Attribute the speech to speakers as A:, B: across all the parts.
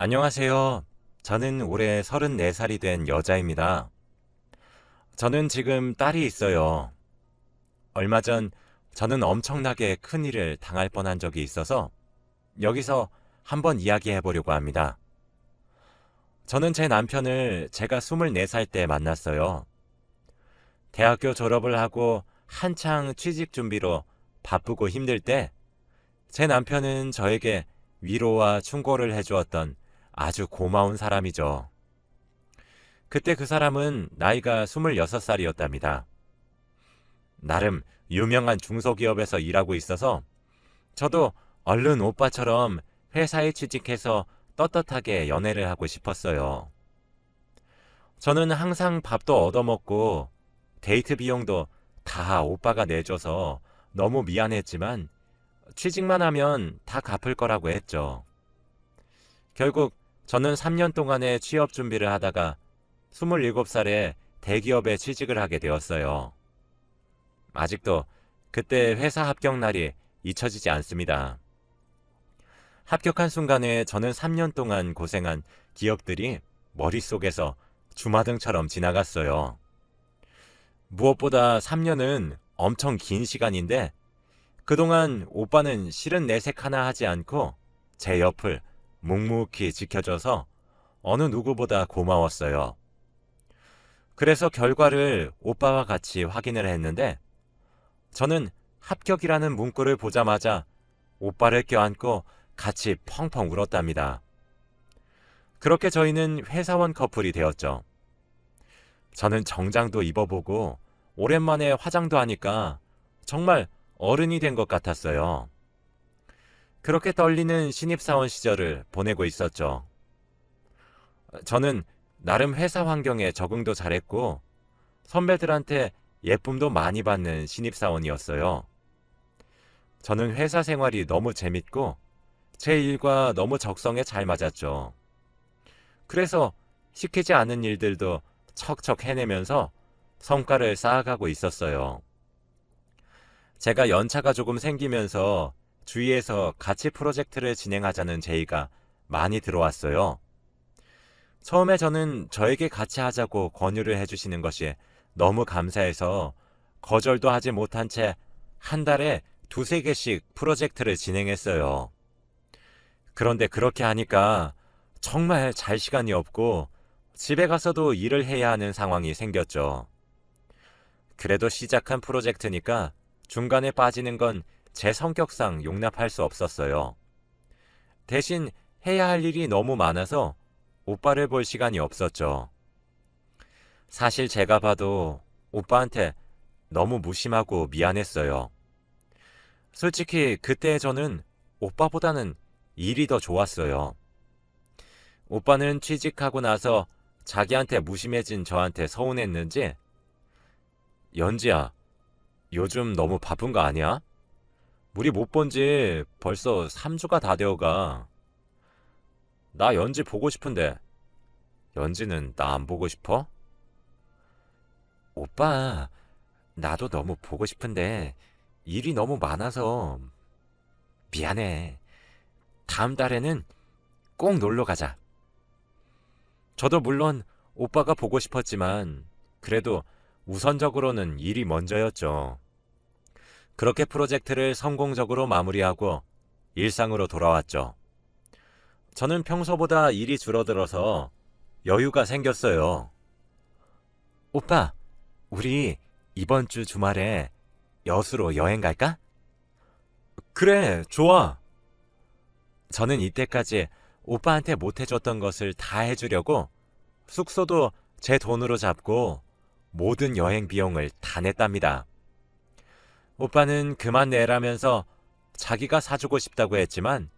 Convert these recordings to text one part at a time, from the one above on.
A: 안녕하세요. 저는 올해 34살이 된 여자입니다. 저는 지금 딸이 있어요. 얼마 전 저는 엄청나게 큰 일을 당할 뻔한 적이 있어서 여기서 한번 이야기해 보려고 합니다. 저는 제 남편을 제가 24살 때 만났어요. 대학교 졸업을 하고 한창 취직 준비로 바쁘고 힘들 때 제 남편은 저에게 위로와 충고를 해주었던 아주 고마운 사람이죠. 그때 그 사람은 나이가 26살이었답니다. 나름 유명한 중소기업에서 일하고 있어서 저도 얼른 오빠처럼 회사에 취직해서 떳떳하게 연애를 하고 싶었어요. 저는 항상 밥도 얻어먹고 데이트 비용도 다 오빠가 내줘서 너무 미안했지만 취직만 하면 다 갚을 거라고 했죠. 결국 저는 3년 동안의 취업 준비를 하다가 27살에 대기업에 취직을 하게 되었어요. 아직도 그때 회사 합격 날이 잊혀지지 않습니다. 합격한 순간에 저는 3년 동안 고생한 기억들이 머릿속에서 주마등처럼 지나갔어요. 무엇보다 3년은 엄청 긴 시간인데 그동안 오빠는 실은 내색 하나 하지 않고 제 옆을 묵묵히 지켜줘서 어느 누구보다 고마웠어요. 그래서 결과를 오빠와 같이 확인을 했는데 저는 합격이라는 문구를 보자마자 오빠를 껴안고 같이 펑펑 울었답니다. 그렇게 저희는 회사원 커플이 되었죠. 저는 정장도 입어보고 오랜만에 화장도 하니까 정말 어른이 된 것 같았어요. 그렇게 떨리는 신입사원 시절을 보내고 있었죠. 저는 나름 회사 환경에 적응도 잘했고 선배들한테 예쁨도 많이 받는 신입사원이었어요. 저는 회사 생활이 너무 재밌고 제 일과 너무 적성에 잘 맞았죠. 그래서 시키지 않은 일들도 척척 해내면서 성과를 쌓아가고 있었어요. 제가 연차가 조금 생기면서 주위에서 같이 프로젝트를 진행하자는 제의가 많이 들어왔어요. 처음에 저는 저에게 같이 하자고 권유를 해주시는 것이 너무 감사해서 거절도 하지 못한 채 한 달에 두세 개씩 프로젝트를 진행했어요. 그런데 그렇게 하니까 정말 잘 시간이 없고 집에 가서도 일을 해야 하는 상황이 생겼죠. 그래도 시작한 프로젝트니까 중간에 빠지는 건 제 성격상 용납할 수 없었어요. 대신 해야 할 일이 너무 많아서 오빠를 볼 시간이 없었죠. 사실 제가 봐도 오빠한테 너무 무심하고 미안했어요. 솔직히 그때 저는 오빠보다는 일이 더 좋았어요. 오빠는 취직하고 나서 자기한테 무심해진 저한테 서운했는지 연지야, 요즘 너무 바쁜 거 아니야? 우리 못 본 지 벌써 3주가 다 되어가. 나 연지 보고 싶은데 연지는 나 안 보고 싶어? 오빠, 나도 너무 보고 싶은데 일이 너무 많아서 미안해. 다음 달에는 꼭 놀러 가자. 저도 물론 오빠가 보고 싶었지만 그래도 우선적으로는 일이 먼저였죠. 그렇게 프로젝트를 성공적으로 마무리하고 일상으로 돌아왔죠. 저는 평소보다 일이 줄어들어서 여유가 생겼어요. 오빠, 우리 이번 주 주말에 여수로 여행 갈까? 그래, 좋아. 저는 이때까지 오빠한테 못해줬던 것을 다 해주려고 숙소도 제 돈으로 잡고 모든 여행 비용을 다 냈답니다. 오빠는 그만 내라면서 자기가 사주고 싶다고 했지만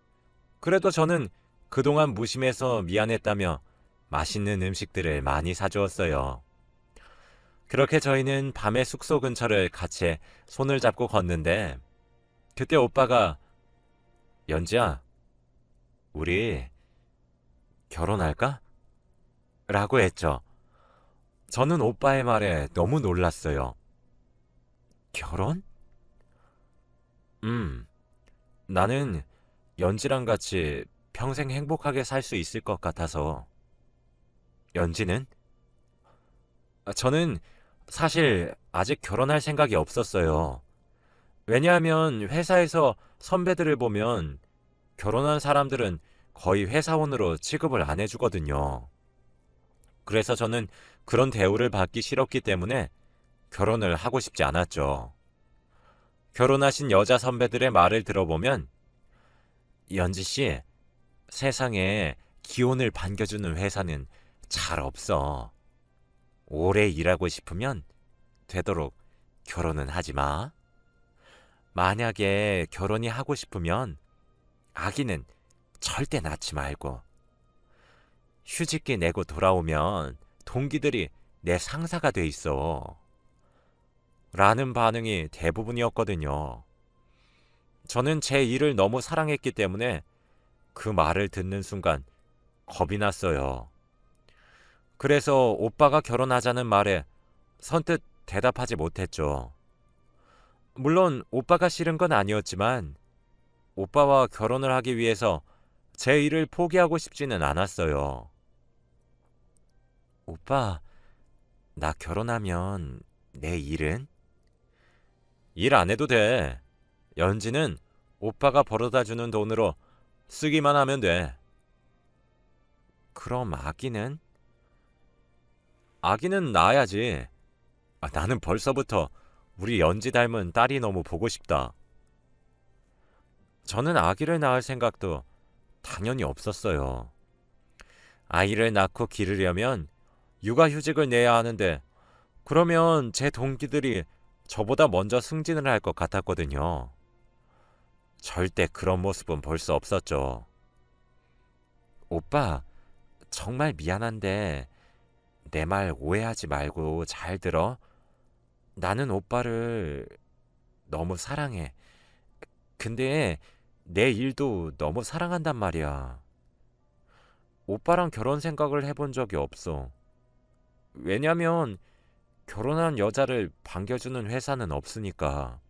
A: 그래도 저는 그동안 무심해서 미안했다며 맛있는 음식들을 많이 사주었어요. 그렇게 저희는 밤에 숙소 근처를 같이 손을 잡고 걷는데 그때 오빠가 연지야, 우리 결혼할까? 라고 했죠. 저는 오빠의 말에 너무 놀랐어요. 결혼? 나는 연지랑 같이 평생 행복하게 살 수 있을 것 같아서. 연지는? 저는 사실 아직 결혼할 생각이 없었어요. 왜냐하면 회사에서 선배들을 보면 결혼한 사람들은 거의 회사원으로 취급을 안 해주거든요. 그래서 저는 그런 대우를 받기 싫었기 때문에 결혼을 하고 싶지 않았죠. 결혼하신 여자 선배들의 말을 들어보면, 연지 씨, 세상에 기혼을 반겨주는 회사는 잘 없어. 오래 일하고 싶으면 되도록 결혼은 하지 마. 만약에 결혼이 하고 싶으면 아기는 절대 낳지 말고, 휴직기 내고 돌아오면 동기들이 내 상사가 돼 있어. 라는 반응이 대부분이었거든요. 저는 제 일을 너무 사랑했기 때문에 그 말을 듣는 순간 겁이 났어요. 그래서 오빠가 결혼하자는 말에 선뜻 대답하지 못했죠. 물론 오빠가 싫은 건 아니었지만 오빠와 결혼을 하기 위해서 제 일을 포기하고 싶지는 않았어요. 오빠, 나 결혼하면 내 일은? 일 안 해도 돼. 연지는 오빠가 벌어다 주는 돈으로 쓰기만 하면 돼. 그럼 아기는? 아기는 낳아야지. 나는 벌써부터 우리 연지 닮은 딸이 너무 보고 싶다. 저는 아기를 낳을 생각도 당연히 없었어요. 아이를 낳고 기르려면 육아휴직을 내야 하는데, 그러면 제 동기들이 저보다 먼저 승진을 할 것 같았거든요. 절대 그런 모습은 볼 수 없었죠. 오빠, 정말 미안한데 내 말 오해하지 말고 잘 들어. 나는 오빠를 너무 사랑해. 근데 내 일도 너무 사랑한단 말이야. 오빠랑 결혼 생각을 해본 적이 없어. 왜냐면 결혼한 여자를 반겨주는 회사는 없으니까.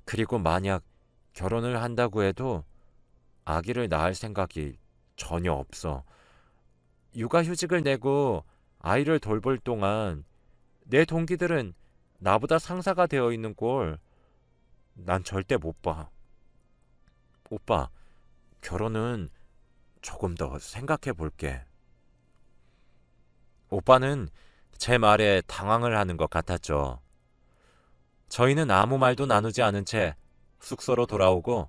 A: 그리고 만약 결혼을 한다고 해도 아기를 낳을 생각이 전혀 없어. 육아휴직을 내고 아이를 돌볼 동안 내 동기들은 나보다 상사가 되어 있는 꼴 난 절대 못 봐. 오빠, 결혼은 조금 더 생각해 볼게. 오빠는 제 말에 당황을 하는 것 같았죠. 저희는 아무 말도 나누지 않은 채 숙소로 돌아오고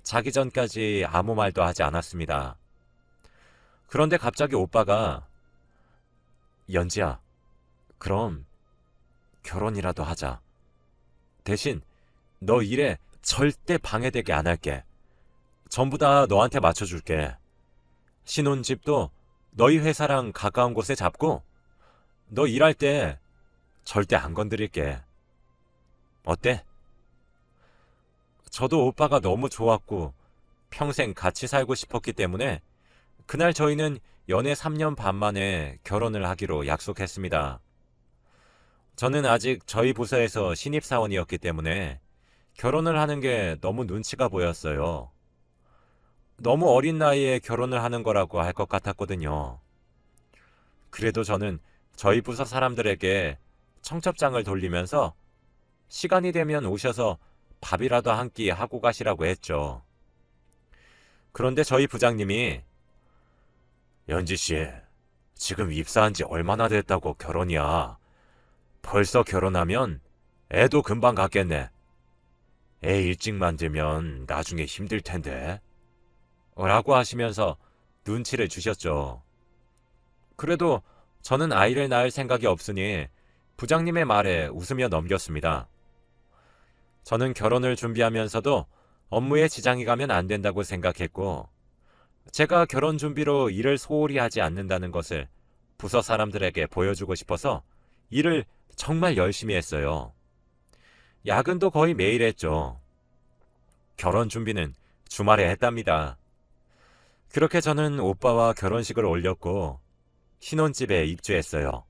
A: 자기 전까지 아무 말도 하지 않았습니다. 그런데 갑자기 오빠가, 연지야, 그럼 결혼이라도 하자. 대신 너 일에 절대 방해되게 안 할게. 전부 다 너한테 맞춰줄게. 신혼집도 너희 회사랑 가까운 곳에 잡고 너 일할 때 절대 안 건드릴게. 어때? 저도 오빠가 너무 좋았고 평생 같이 살고 싶었기 때문에 그날 저희는 연애 3년 반 만에 결혼을 하기로 약속했습니다. 저는 아직 저희 부서에서 신입사원이었기 때문에 결혼을 하는 게 너무 눈치가 보였어요. 너무 어린 나이에 결혼을 하는 거라고 할 것 같았거든요. 그래도 저는 저희 부서 사람들에게 청첩장을 돌리면서 시간이 되면 오셔서 밥이라도 한 끼 하고 가시라고 했죠. 그런데 저희 부장님이, 연지 씨, 지금 입사한 지 얼마나 됐다고 결혼이야. 벌써 결혼하면 애도 금방 갖겠네. 애 일찍 만들면 나중에 힘들 텐데. 라고 하시면서 눈치를 주셨죠. 그래도 저는 아이를 낳을 생각이 없으니 부장님의 말에 웃으며 넘겼습니다. 저는 결혼을 준비하면서도 업무에 지장이 가면 안 된다고 생각했고, 제가 결혼 준비로 일을 소홀히 하지 않는다는 것을 부서 사람들에게 보여주고 싶어서 일을 정말 열심히 했어요. 야근도 거의 매일 했죠. 결혼 준비는 주말에 했답니다. 그렇게 저는 오빠와 결혼식을 올렸고 신혼집에 입주했어요.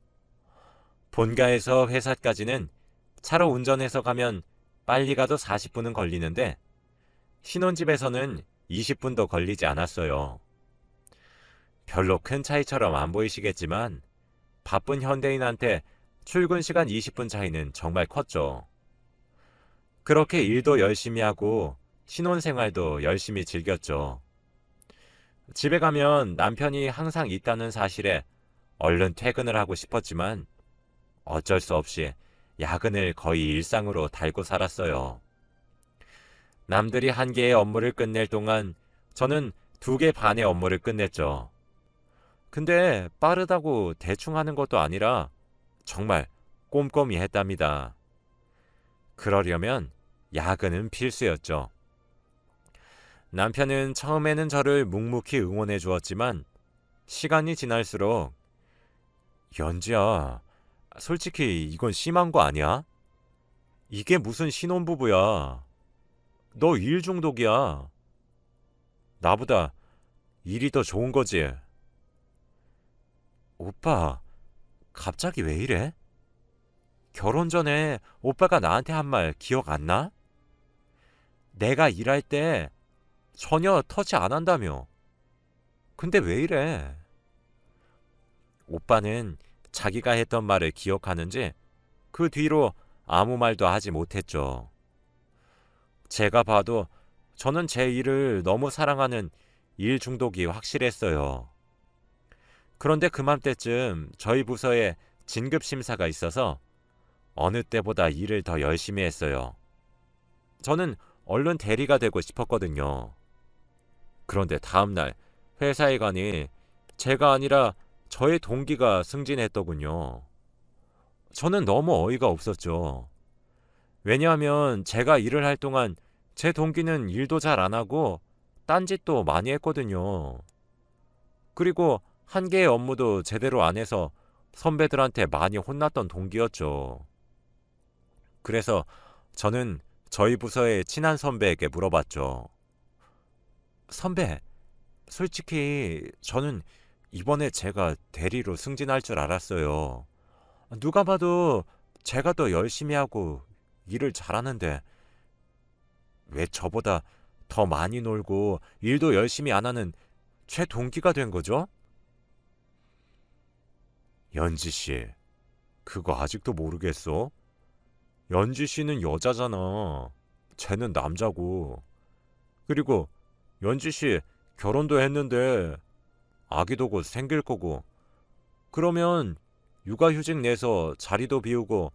A: 본가에서 회사까지는 차로 운전해서 가면 빨리 가도 40분은 걸리는데 신혼집에서는 20분도 걸리지 않았어요. 별로 큰 차이처럼 안 보이시겠지만 바쁜 현대인한테 출근 시간 20분 차이는 정말 컸죠. 그렇게 일도 열심히 하고 신혼생활도 열심히 즐겼죠. 집에 가면 남편이 항상 있다는 사실에 얼른 퇴근을 하고 싶었지만 어쩔 수 없이 야근을 거의 일상으로 달고 살았어요. 남들이 한 개의 업무를 끝낼 동안 저는 2개 반의 업무를 끝냈죠. 근데 빠르다고 대충 하는 것도 아니라 정말 꼼꼼히 했답니다. 그러려면 야근은 필수였죠. 남편은 처음에는 저를 묵묵히 응원해 주었지만 시간이 지날수록 연지야, 솔직히 이건 심한 거 아니야? 이게 무슨 신혼부부야. 너 일 중독이야. 나보다 일이 더 좋은 거지. 오빠, 갑자기 왜 이래? 결혼 전에 오빠가 나한테 한 말 기억 안 나? 내가 일할 때 전혀 터치 안 한다며. 근데 왜 이래? 오빠는 자기가 했던 말을 기억하는지 그 뒤로 아무 말도 하지 못했죠. 제가 봐도 저는 제 일을 너무 사랑하는 일 중독이 확실했어요. 그런데 그맘때쯤 저희 부서에 진급 심사가 있어서 어느 때보다 일을 더 열심히 했어요. 저는 얼른 대리가 되고 싶었거든요. 그런데 다음날 회사에 가니 제가 아니라 저의 동기가 승진했더군요. 저는 너무 어이가 없었죠. 왜냐하면 제가 일을 할 동안 제 동기는 일도 잘 안 하고 딴짓도 많이 했거든요. 그리고 한 개의 업무도 제대로 안 해서 선배들한테 많이 혼났던 동기였죠. 그래서 저는 저희 부서의 친한 선배에게 물어봤죠. 선배, 솔직히 저는 이번에 제가 대리로 승진할 줄 알았어요. 누가 봐도 제가 더 열심히 하고 일을 잘하는데 왜 저보다 더 많이 놀고 일도 열심히 안 하는 제 동기가 된 거죠? 연지 씨, 그거 아직도 모르겠어? 연지 씨는 여자잖아. 쟤는 남자고. 그리고 연지 씨 결혼도 했는데 아기도 곧 생길 거고. 그러면 육아휴직 내서 자리도 비우고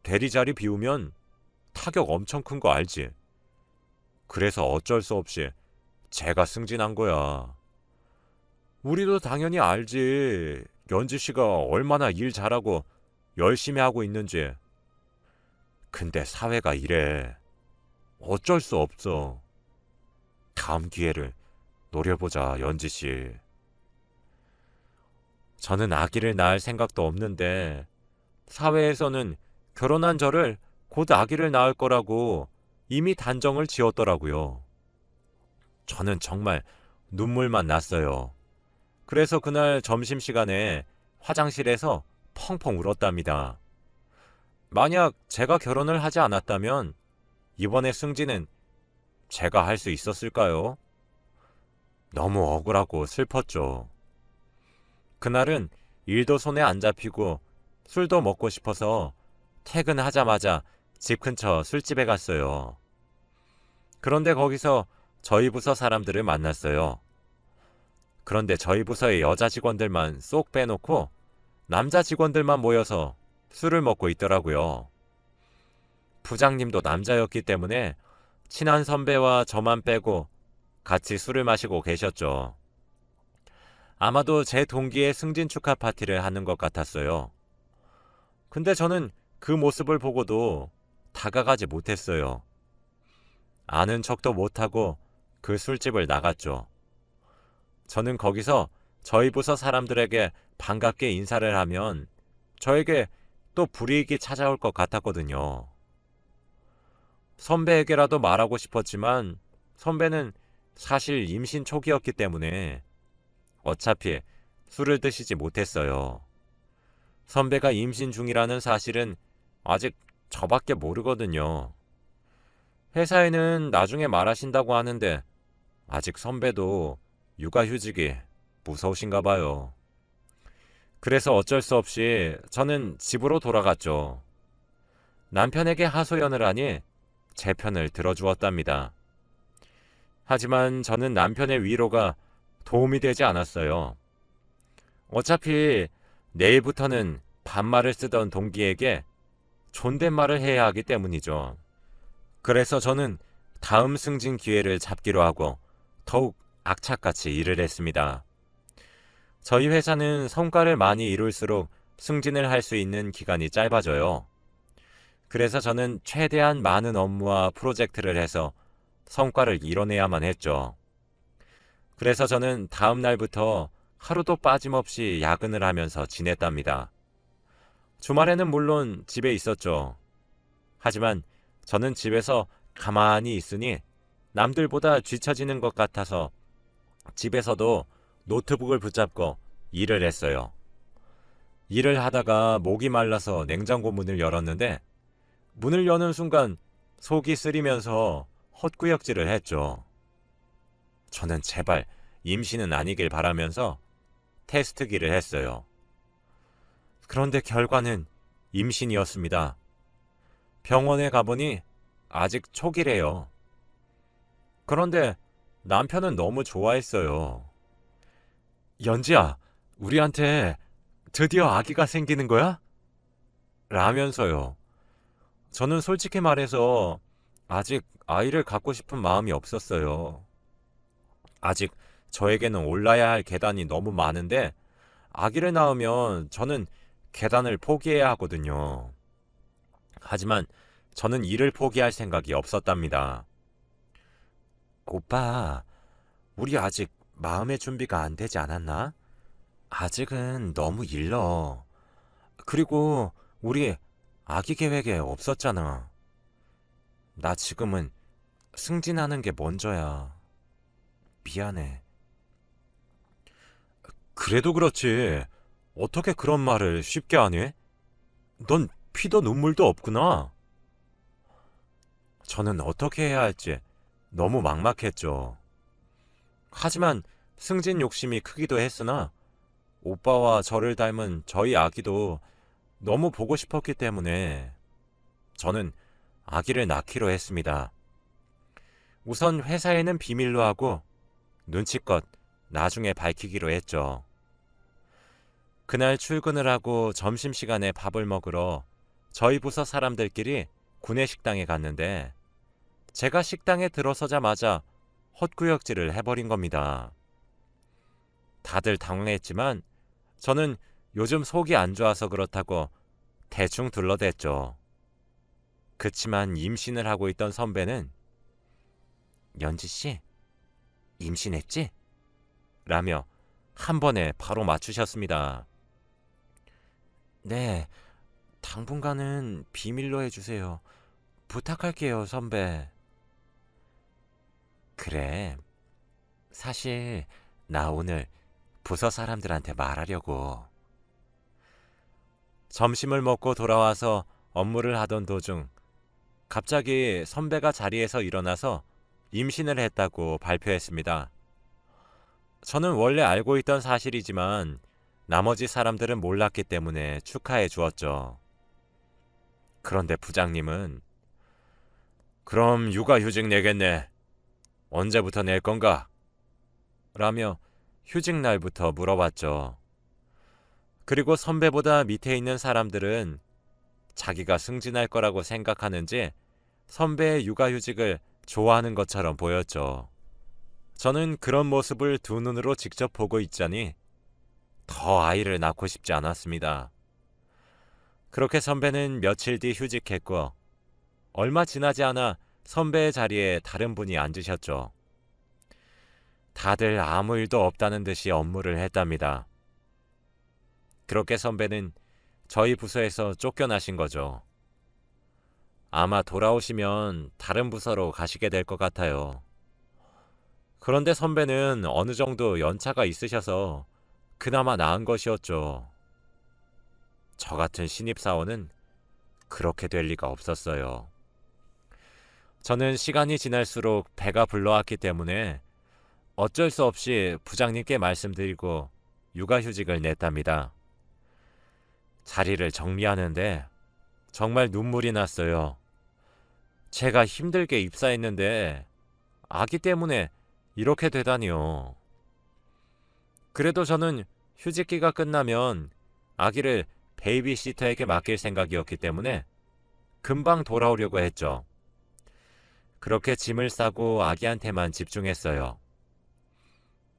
A: 대리 자리 비우면 타격 엄청 큰 거 알지? 그래서 어쩔 수 없이 제가 승진한 거야. 우리도 당연히 알지. 연지 씨가 얼마나 일 잘하고 열심히 하고 있는지. 근데 사회가 이래. 어쩔 수 없어. 다음 기회를 노려보자, 연지 씨. 저는 아기를 낳을 생각도 없는데 사회에서는 결혼한 저를 곧 아기를 낳을 거라고 이미 단정을 지었더라고요. 저는 정말 눈물만 났어요. 그래서 그날 점심시간에 화장실에서 펑펑 울었답니다. 만약 제가 결혼을 하지 않았다면 이번에 승진은 제가 할 수 있었을까요? 너무 억울하고 슬펐죠. 그날은 일도 손에 안 잡히고 술도 먹고 싶어서 퇴근하자마자 집 근처 술집에 갔어요. 그런데 거기서 저희 부서 사람들을 만났어요. 그런데 저희 부서의 여자 직원들만 쏙 빼놓고 남자 직원들만 모여서 술을 먹고 있더라고요. 부장님도 남자였기 때문에 친한 선배와 저만 빼고 같이 술을 마시고 계셨죠. 아마도 제 동기의 승진 축하 파티를 하는 것 같았어요. 근데 저는 그 모습을 보고도 다가가지 못했어요. 아는 척도 못하고 그 술집을 나갔죠. 저는 거기서 저희 부서 사람들에게 반갑게 인사를 하면 저에게 또 불이익이 찾아올 것 같았거든요. 선배에게라도 말하고 싶었지만 선배는 사실 임신 초기였기 때문에 어차피 술을 드시지 못했어요. 선배가 임신 중이라는 사실은 아직 저밖에 모르거든요. 회사에는 나중에 말하신다고 하는데 아직 선배도 육아휴직이 무서우신가 봐요. 그래서 어쩔 수 없이 저는 집으로 돌아갔죠. 남편에게 하소연을 하니 제 편을 들어주었답니다. 하지만 저는 남편의 위로가 도움이 되지 않았어요. 어차피 내일부터는 반말을 쓰던 동기에게 존댓말을 해야 하기 때문이죠. 그래서 저는 다음 승진 기회를 잡기로 하고 더욱 악착같이 일을 했습니다. 저희 회사는 성과를 많이 이룰수록 승진을 할 수 있는 기간이 짧아져요. 그래서 저는 최대한 많은 업무와 프로젝트를 해서 성과를 이뤄내야만 했죠. 그래서 저는 다음 날부터 하루도 빠짐없이 야근을 하면서 지냈답니다. 주말에는 물론 집에 있었죠. 하지만 저는 집에서 가만히 있으니 남들보다 뒤처지는 것 같아서 집에서도 노트북을 붙잡고 일을 했어요. 일을 하다가 목이 말라서 냉장고 문을 열었는데 문을 여는 순간 속이 쓰리면서 헛구역질을 했죠. 저는 제발 임신은 아니길 바라면서 테스트기를 했어요. 그런데 결과는 임신이었습니다. 병원에 가보니 아직 초기래요. 그런데 남편은 너무 좋아했어요. 연지야, 우리한테 드디어 아기가 생기는 거야? 라면서요. 저는 솔직히 말해서 아직 아이를 갖고 싶은 마음이 없었어요. 아직 저에게는 올라야 할 계단이 너무 많은데 아기를 낳으면 저는 계단을 포기해야 하거든요. 하지만 저는 일을 포기할 생각이 없었답니다. 오빠, 우리 아직 마음의 준비가 안 되지 않았나? 아직은 너무 일러. 그리고 우리 아기 계획에 없었잖아. 나 지금은 승진하는 게 먼저야. 미안해. 그래도 그렇지. 어떻게 그런 말을 쉽게 하니? 넌 피도 눈물도 없구나. 저는 어떻게 해야 할지 너무 막막했죠. 하지만 승진 욕심이 크기도 했으나 오빠와 저를 닮은 저희 아기도 너무 보고 싶었기 때문에 저는 아기를 낳기로 했습니다. 우선 회사에는 비밀로 하고 눈치껏 나중에 밝히기로 했죠. 그날 출근을 하고 점심시간에 밥을 먹으러 저희 부서 사람들끼리 구내식당에 갔는데 제가 식당에 들어서자마자 헛구역질을 해버린 겁니다. 다들 당황했지만 저는 요즘 속이 안 좋아서 그렇다고 대충 둘러댔죠. 그치만 임신을 하고 있던 선배는 연지씨, 임신했지? 라며 한 번에 바로 맞추셨습니다. 네, 당분간은 비밀로 해주세요. 부탁할게요, 선배. 그래, 사실 나 오늘 부서 사람들한테 말하려고. 점심을 먹고 돌아와서 업무를 하던 도중 갑자기 선배가 자리에서 일어나서 임신을 했다고 발표했습니다. 저는 원래 알고 있던 사실이지만 나머지 사람들은 몰랐기 때문에 축하해 주었죠. 그런데 부장님은 그럼 육아휴직 내겠네. 언제부터 낼 건가? 라며 휴직 날부터 물어봤죠. 그리고 선배보다 밑에 있는 사람들은 자기가 승진할 거라고 생각하는지 선배의 육아휴직을 좋아하는 것처럼 보였죠. 저는 그런 모습을 두 눈으로 직접 보고 있자니 더 아이를 낳고 싶지 않았습니다. 그렇게 선배는 며칠 뒤 휴직했고 얼마 지나지 않아 선배의 자리에 다른 분이 앉으셨죠. 다들 아무 일도 없다는 듯이 업무를 했답니다. 그렇게 선배는 저희 부서에서 쫓겨나신 거죠. 아마 돌아오시면 다른 부서로 가시게 될 것 같아요. 그런데 선배는 어느 정도 연차가 있으셔서 그나마 나은 것이었죠. 저 같은 신입사원은 그렇게 될 리가 없었어요. 저는 시간이 지날수록 배가 불러왔기 때문에 어쩔 수 없이 부장님께 말씀드리고 육아휴직을 냈답니다. 자리를 정리하는데 정말 눈물이 났어요. 제가 힘들게 입사했는데 아기 때문에 이렇게 되다니요. 그래도 저는 휴직기가 끝나면 아기를 베이비시터에게 맡길 생각이었기 때문에 금방 돌아오려고 했죠. 그렇게 짐을 싸고 아기한테만 집중했어요.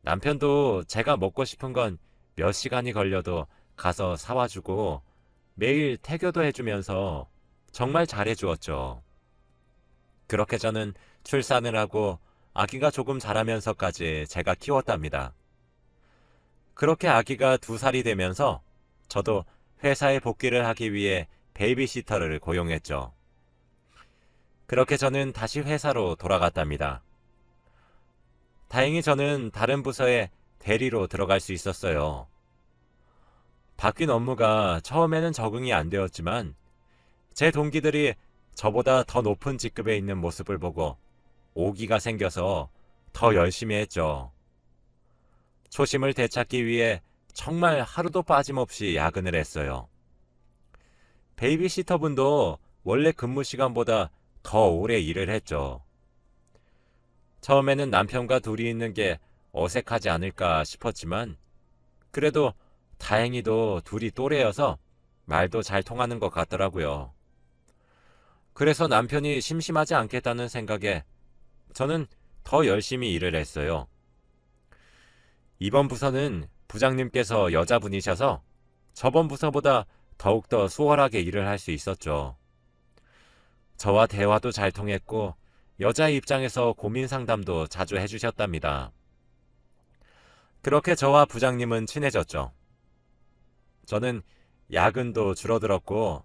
A: 남편도 제가 먹고 싶은 건 몇 시간이 걸려도 가서 사와주고 매일 태교도 해주면서 정말 잘해주었죠. 그렇게 저는 출산을 하고 아기가 조금 자라면서까지 제가 키웠답니다. 그렇게 아기가 2살이 되면서 저도 회사에 복귀를 하기 위해 베이비시터를 고용했죠. 그렇게 저는 다시 회사로 돌아갔답니다. 다행히 저는 다른 부서에 대리로 들어갈 수 있었어요. 바뀐 업무가 처음에는 적응이 안 되었지만 제 동기들이 저보다 더 높은 직급에 있는 모습을 보고 오기가 생겨서 더 열심히 했죠. 초심을 되찾기 위해 정말 하루도 빠짐없이 야근을 했어요. 베이비시터분도 원래 근무 시간보다 더 오래 일을 했죠. 처음에는 남편과 둘이 있는 게 어색하지 않을까 싶었지만 그래도 다행히도 둘이 또래여서 말도 잘 통하는 것 같더라고요. 그래서 남편이 심심하지 않겠다는 생각에 저는 더 열심히 일을 했어요. 이번 부서는 부장님께서 여자분이셔서 저번 부서보다 더욱더 수월하게 일을 할 수 있었죠. 저와 대화도 잘 통했고 여자의 입장에서 고민 상담도 자주 해주셨답니다. 그렇게 저와 부장님은 친해졌죠. 저는 야근도 줄어들었고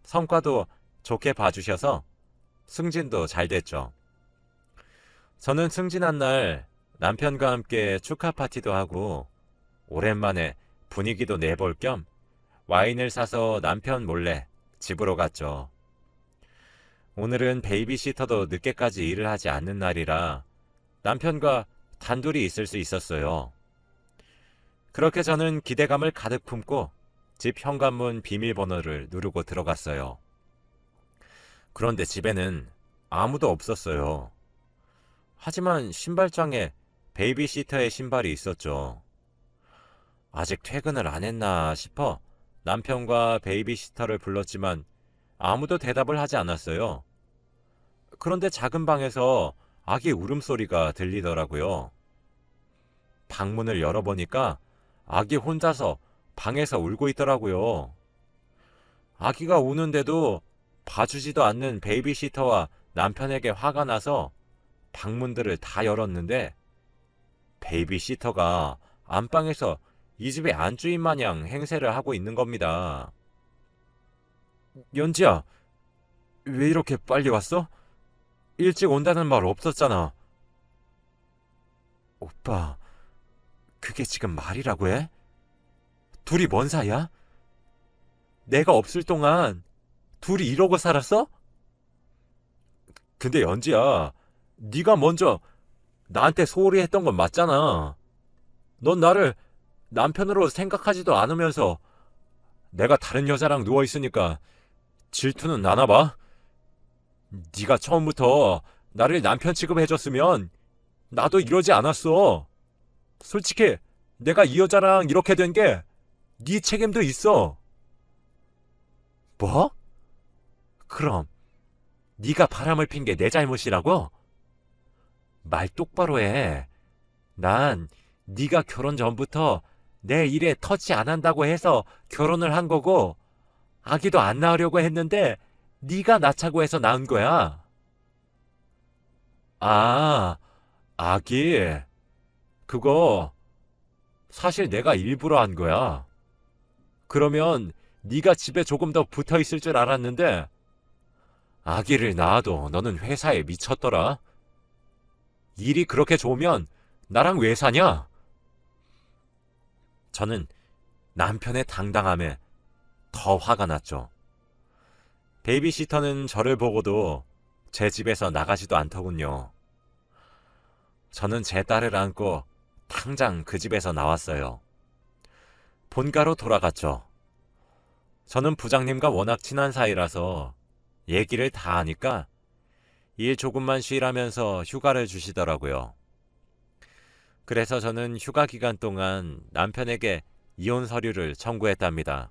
A: 성과도 좋게 봐주셔서 승진도 잘 됐죠. 저는 승진한 날 남편과 함께 축하 파티도 하고 오랜만에 분위기도 내볼 겸 와인을 사서 남편 몰래 집으로 갔죠. 오늘은 베이비시터도 늦게까지 일을 하지 않는 날이라 남편과 단둘이 있을 수 있었어요. 그렇게 저는 기대감을 가득 품고 집 현관문 비밀번호를 누르고 들어갔어요. 그런데 집에는 아무도 없었어요. 하지만 신발장에 베이비시터의 신발이 있었죠. 아직 퇴근을 안 했나 싶어 남편과 베이비시터를 불렀지만 아무도 대답을 하지 않았어요. 그런데 작은 방에서 아기 울음소리가 들리더라고요. 방문을 열어보니까 아기 혼자서 방에서 울고 있더라고요. 아기가 우는데도 봐주지도 않는 베이비시터와 남편에게 화가 나서 방문들을 다 열었는데 베이비시터가 안방에서 이 집의 안주인 마냥 행세를 하고 있는 겁니다. 연지야, 왜 이렇게 빨리 왔어? 일찍 온다는 말 없었잖아. 오빠, 그게 지금 말이라고 해? 둘이 뭔 사이야? 내가 없을 동안 둘이 이러고 살았어? 근데 연지야, 네가 먼저 나한테 소홀히 했던 건 맞잖아. 넌 나를 남편으로 생각하지도 않으면서 내가 다른 여자랑 누워있으니까 질투는 나나 봐? 네가 처음부터 나를 남편 취급해줬으면 나도 이러지 않았어. 솔직히 내가 이 여자랑 이렇게 된 게 네 책임도 있어. 뭐? 그럼 네가 바람을 핀 게 내 잘못이라고? 말 똑바로 해. 난 네가 결혼 전부터 내 일에 터치 안 한다고 해서 결혼을 한 거고 아기도 안 낳으려고 했는데 네가 낳자고 해서 낳은 거야. 아, 아기. 그거 사실 내가 일부러 한 거야. 그러면 네가 집에 조금 더 붙어 있을 줄 알았는데 아기를 낳아도 너는 회사에 미쳤더라. 일이 그렇게 좋으면 나랑 왜 사냐? 저는 남편의 당당함에 더 화가 났죠. 베이비시터는 저를 보고도 제 집에서 나가지도 않더군요. 저는 제 딸을 안고 당장 그 집에서 나왔어요. 본가로 돌아갔죠. 저는 부장님과 워낙 친한 사이라서 얘기를 다 하니까 일 조금만 쉬라면서 휴가를 주시더라고요. 그래서 저는 휴가 기간 동안 남편에게 이혼 서류를 청구했답니다.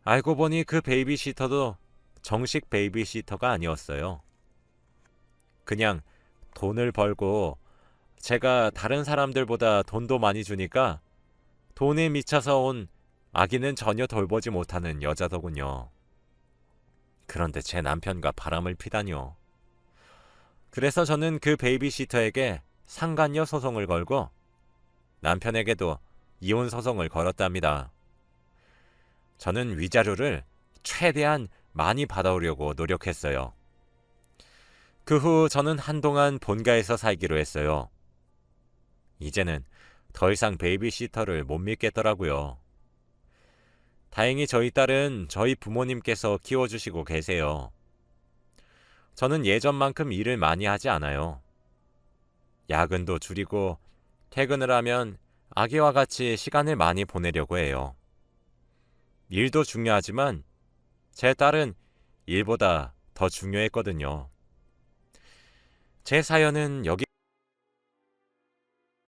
A: 알고 보니 그 베이비시터도 정식 베이비시터가 아니었어요. 그냥 돈을 벌고 제가 다른 사람들보다 돈도 많이 주니까 돈에 미쳐서 온 아기는 전혀 돌보지 못하는 여자더군요. 그런데 제 남편과 바람을 피다니요. 그래서 저는 그 베이비시터에게 상간녀 소송을 걸고 남편에게도 이혼 소송을 걸었답니다. 저는 위자료를 최대한 많이 받아오려고 노력했어요. 그 후 저는 한동안 본가에서 살기로 했어요. 이제는 더 이상 베이비시터를 못 믿겠더라고요. 다행히 저희 딸은 저희 부모님께서 키워주시고 계세요. 저는 예전만큼 일을 많이 하지 않아요. 야근도 줄이고 퇴근을 하면 아기와 같이 시간을 많이 보내려고 해요. 일도 중요하지만 제 딸은 일보다 더 중요했거든요. 제 사연은 여기